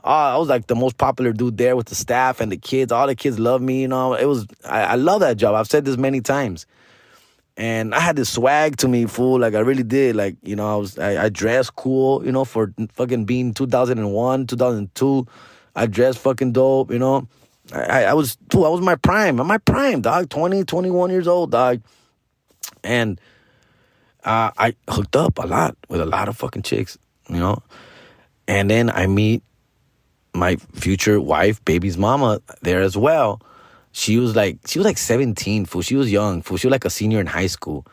I was like the most popular dude there with the staff and the kids. All the kids loved me, I love that job. I've said this many times. And I had this swag to me, fool. Like, I really did. Like, I dressed cool, for fucking being 2001, 2002. I dressed fucking dope, I was my prime. I'm my prime, dog. 20, 21 years old, dog. And I hooked up a lot with a lot of fucking chicks, And then I meet my future wife, baby's mama, there as well. She was like 17, fool. She was young, fool. She was like a senior in high school.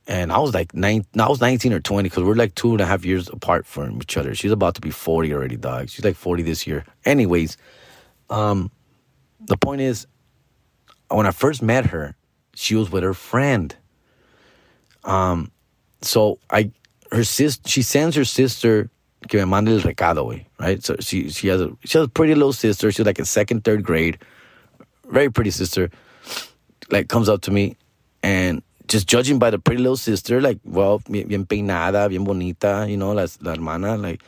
And I was like 19 or 20 because we're like 2.5 years apart from each other. She's about to be 40 already, dog. She's like 40 this year. Anyways, the point is, when I first met her, she was with her friend. So she sends her sister que me mande el recado, güey, right? So she has a pretty little sister. She's like in second, third grade. Very pretty sister, like, comes up to me, and just judging by the pretty little sister, like, well, bien peinada, bien bonita, la hermana, like,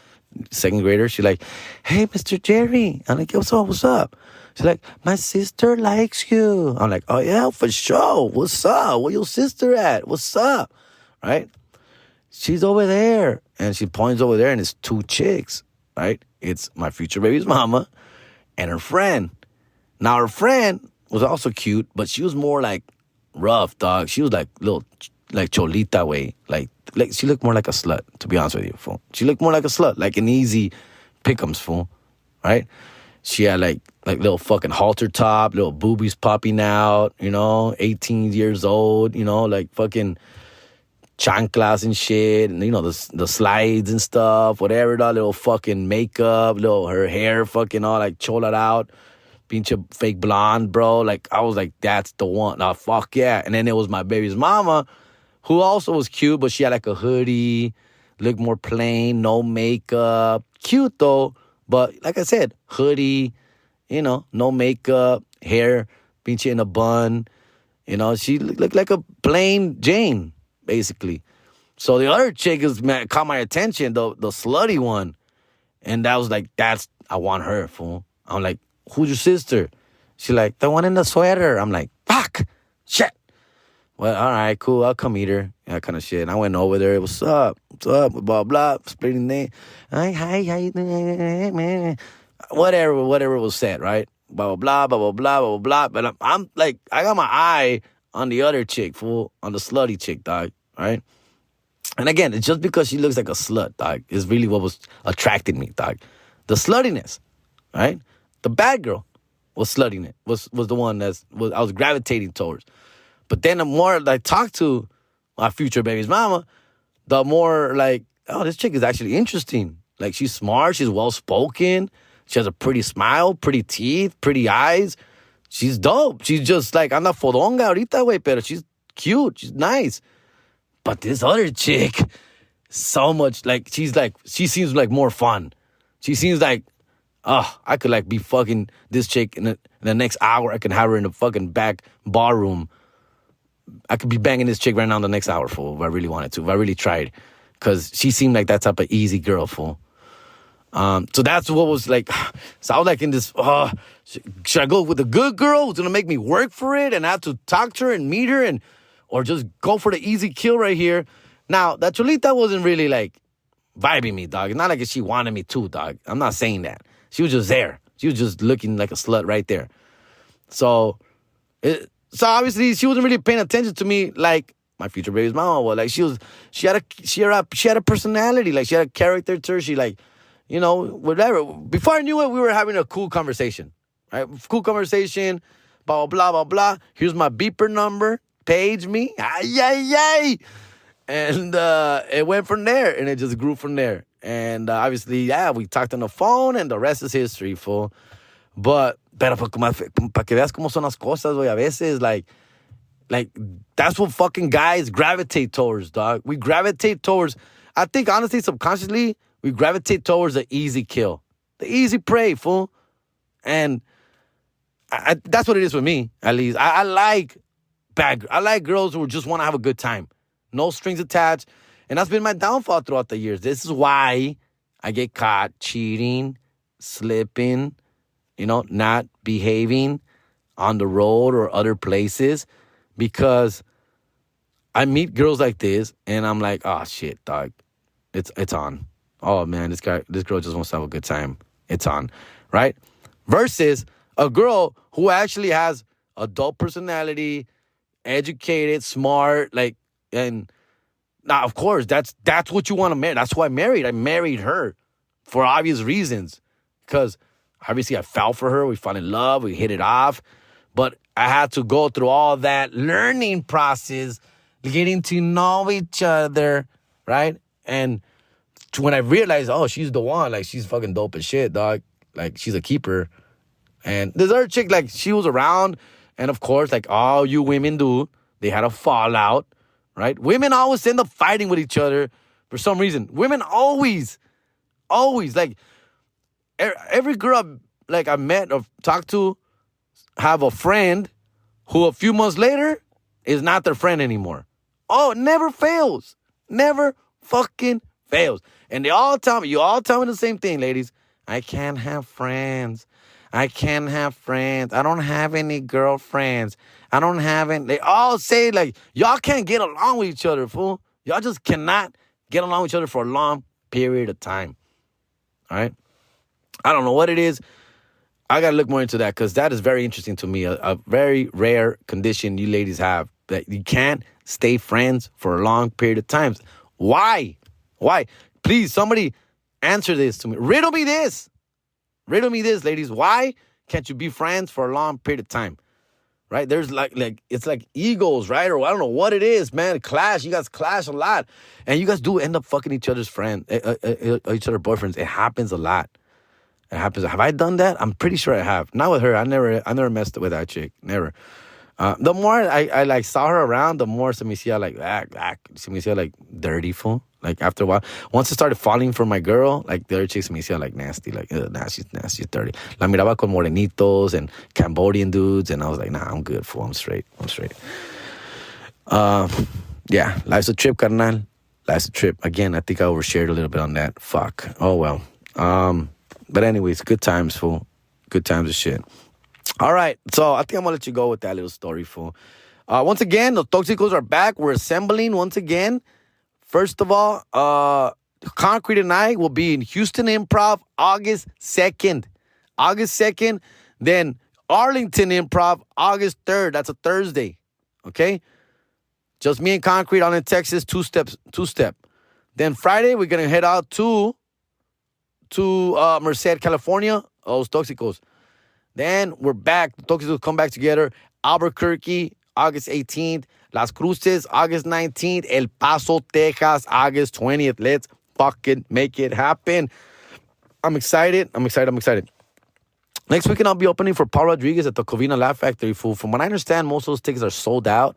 second grader, she's like, hey, Mr. Jerry. I'm like, what's up? She's like, my sister likes you. I'm like, oh, yeah, for sure. What's up? Where your sister at? What's up? Right? She's over there. And she points over there, and it's two chicks, right? It's my future baby's mama and her friend. Now, her friend was also cute, but she was more like rough, dog. She was like little, like cholita way. Like she looked more like a slut, to be honest with you, fool. She looked more like a slut, like an easy pick'ems, fool, right? She had like little fucking halter top, little boobies popping out, 18 years old, like fucking chanclas and shit, and the slides and stuff, whatever, the little fucking makeup, little her hair fucking all like cholad out, pinche fake blonde, bro. Like I was like, that's the one. Oh, fuck yeah. And then it was my baby's mama, who also was cute, but she had like a hoodie, looked more plain, no makeup, cute though. But like I said, hoodie, no makeup, hair, pinche in a bun. She looked like a plain Jane, basically. So the other chick caught my attention, the slutty one. And that was like, I want her, fool. I'm like, who's your sister? She like, the one in the sweater. I'm like, fuck, shit. Well, all right, cool. I'll come meet her. That kind of shit. And I went over there. What's up? What's up? Blah, blah. Splitting name. Hi, how you doing, man? Whatever was said, right? Blah, blah, blah, blah, blah, blah, blah. But I'm like, I got my eye on the other chick, fool. On the slutty chick, dog, right? And again, it's just because she looks like a slut, dog, is really what was attracting me, dog. The sluttiness, right? The bad girl was sluttiness, was the one I was gravitating towards. But then the more I talked to my future baby's mama, the more like, oh, this chick is actually interesting. Like, she's smart, she's well-spoken, she has a pretty smile, pretty teeth, pretty eyes. She's dope. She's just like, anda fodonga ahorita, güey, pero she's cute, she's nice. But this other chick, so much, like, she seems like more fun. She seems like, I could like be fucking this chick in the next hour. I can have her in the fucking back bar room. I could be banging this chick right now in the next hour, fool, if I really wanted to, if I really tried. Because she seemed like that type of easy girl, fool. So that's what was like. So I was like in this, should I go with the good girl who's going to make me work for it and I have to talk to her and meet her, or just go for the easy kill right here? Now, that Cholita wasn't really like vibing me, dog. It's not like she wanted me to, dog. I'm not saying that. She was just there. She was just looking like a slut right there. So obviously she wasn't really paying attention to me like my future baby's mama was. Like she had a personality. Like she had a character to her. She like, whatever. Before I knew it, we were having a cool conversation, right? Cool conversation, blah, blah, blah, blah, blah. Here's my beeper number. Page me. Ay, ay, ay. And it went from there, and it just grew from there. And obviously, yeah, we talked on the phone, and the rest is history, fool. Pero para que veas cómo son las cosas, güey, a veces, like, that's what fucking guys gravitate towards, dog. We gravitate towards, I think, honestly, subconsciously, we gravitate towards the easy kill. The easy prey, fool. And that's what it is with me, at least. I like girls who just want to have a good time. No strings attached. And that's been my downfall throughout the years. This is why I get caught cheating, slipping, not behaving on the road or other places, because I meet girls like this and I'm like, oh shit, dog, it's on. Oh man, this girl just wants to have a good time. It's on, right? Versus a girl who actually has adult personality, educated, smart, like, and now, of course, that's what you want to marry. That's who I married. I married her for obvious reasons, because obviously I fell for her. We fell in love. We hit it off. But I had to go through all that learning process, getting to know each other, right? And when I realized, oh, she's the one, like, she's fucking dope as shit, dog. Like, she's a keeper. And this other chick, like, she was around. And, of course, like all you women do, they had a fallout. Right? Women always end up fighting with each other for some reason. Women always, like, every girl I met or talked to have a friend who a few months later is not their friend anymore. Oh, it never fails. Never fucking fails. And you all tell me the same thing, ladies. I can't have friends. I don't have any girlfriends. They all say, like, y'all can't get along with each other, fool. Y'all just cannot get along with each other for a long period of time. All right? I don't know what it is. I got to look more into that, because that is very interesting to me. A very rare condition you ladies have, that you can't stay friends for a long period of time. Why? Please, somebody answer this to me. Riddle me this. Riddle me this, ladies. Why can't you be friends for a long period of time? Right? There's like it's like egos, right? Or I don't know what it is, man. Clash. You guys clash a lot. And you guys do end up fucking each other's friends, each other's boyfriends. It happens a lot. It happens. Have I done that? I'm pretty sure I have. Not with her. I never messed with that chick. Never. The more I like saw her around, the more se me hacía like dirty, fool. Like after a while, once I started falling for my girl, like the other chicks se me hacía like nasty, like nasty, dirty. La miraba con morenitos and Cambodian dudes, and I was like, nah, I'm good, fool. I'm straight. Yeah, life's a trip, carnal. Life's a trip. Again, I think I overshared a little bit on that. Fuck. Oh well. But anyways, good times, fool. Good times of shit. All right, so I think I'm going to let you go with that little story, fool. Once again, the Toxicos are back. We're assembling once again. First of all, Concrete and I will be in Houston Improv August 2nd. Then Arlington Improv August 3rd. That's a Thursday, okay? Just me and Concrete on in Texas, two-step. Then Friday, we're going to head out to Merced, California, Los Toxicos. Then we're back. The Toxicos come back together. Albuquerque, August 18th. Las Cruces, August 19th. El Paso, Texas, August 20th. Let's fucking make it happen. I'm excited. Next weekend, I'll be opening for Paul Rodriguez at the Covina Laugh Factory, fool. From what I understand, most of those tickets are sold out.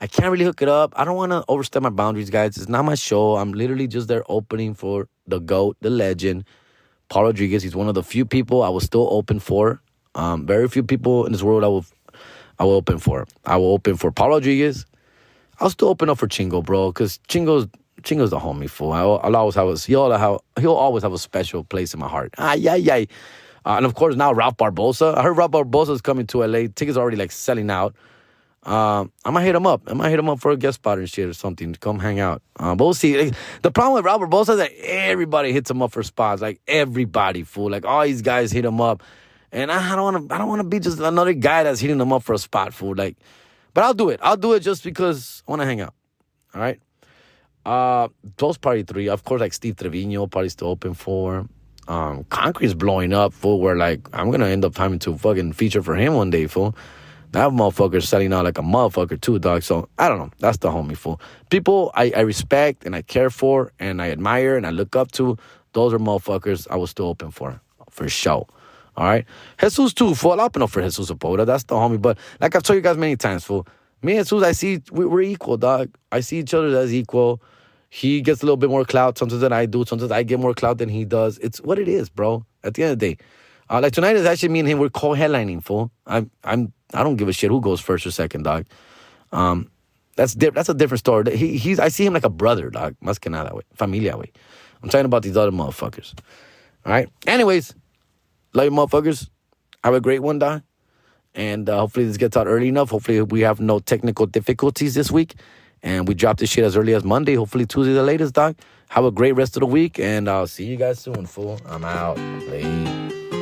I can't really hook it up. I don't want to overstep my boundaries, guys. It's not my show. I'm literally just there opening for the GOAT, the legend, Paul Rodriguez. He's one of the few people I will still open for. Very few people in this world I will open for. I will open for Paul Rodriguez. I'll still open up for Chingo, bro, because Chingo's the homie, fool. He'll always have a special place in my heart. And of course now Ralph Barbosa. I heard Ralph Barbosa is coming to LA. Tickets are already like selling out. I might hit him up. For a guest spot and shit or something to come hang out. But we'll see. Like, the problem with Ralph Barbosa is that everybody hits him up for spots. Like everybody, fool. Like all these guys hit him up. And I don't want to be just another guy that's hitting them up for a spot, fool. Like, but I'll do it. I'll do it just because I want to hang out. All right. Those probably three. Of course, like Steve Trevino, probably still open for. Concrete's blowing up, fool. Where like I'm gonna end up having to fucking feature for him one day, fool. That motherfucker's selling out like a motherfucker too, dog. So I don't know. That's the homie, fool. People I respect and I care for and I admire and I look up to. Those are motherfuckers I will still open for sure. All right? Jesus too, fool. I'll open up for Jesus Zapota. That's the homie. But like I've told you guys many times, fool. Me and Jesus, I see we're equal, dog. I see each other as equal. He gets a little bit more clout sometimes than I do. Sometimes I get more clout than he does. It's what it is, bro. At the end of the day. Like tonight is actually me and him. We're co-headlining, fool. I don't give a shit who goes first or second, dog. That's a different story. I see him like a brother, dog. Más que nada, wey. Familia, wey. I'm talking about these other motherfuckers. All right? Anyways, love you motherfuckers. Have a great one, dog. And hopefully this gets out early enough. Hopefully we have no technical difficulties this week. And we drop this shit as early as Monday. Hopefully Tuesday the latest, dog. Have a great rest of the week. And I'll see you guys soon, fool. I'm out. Bye.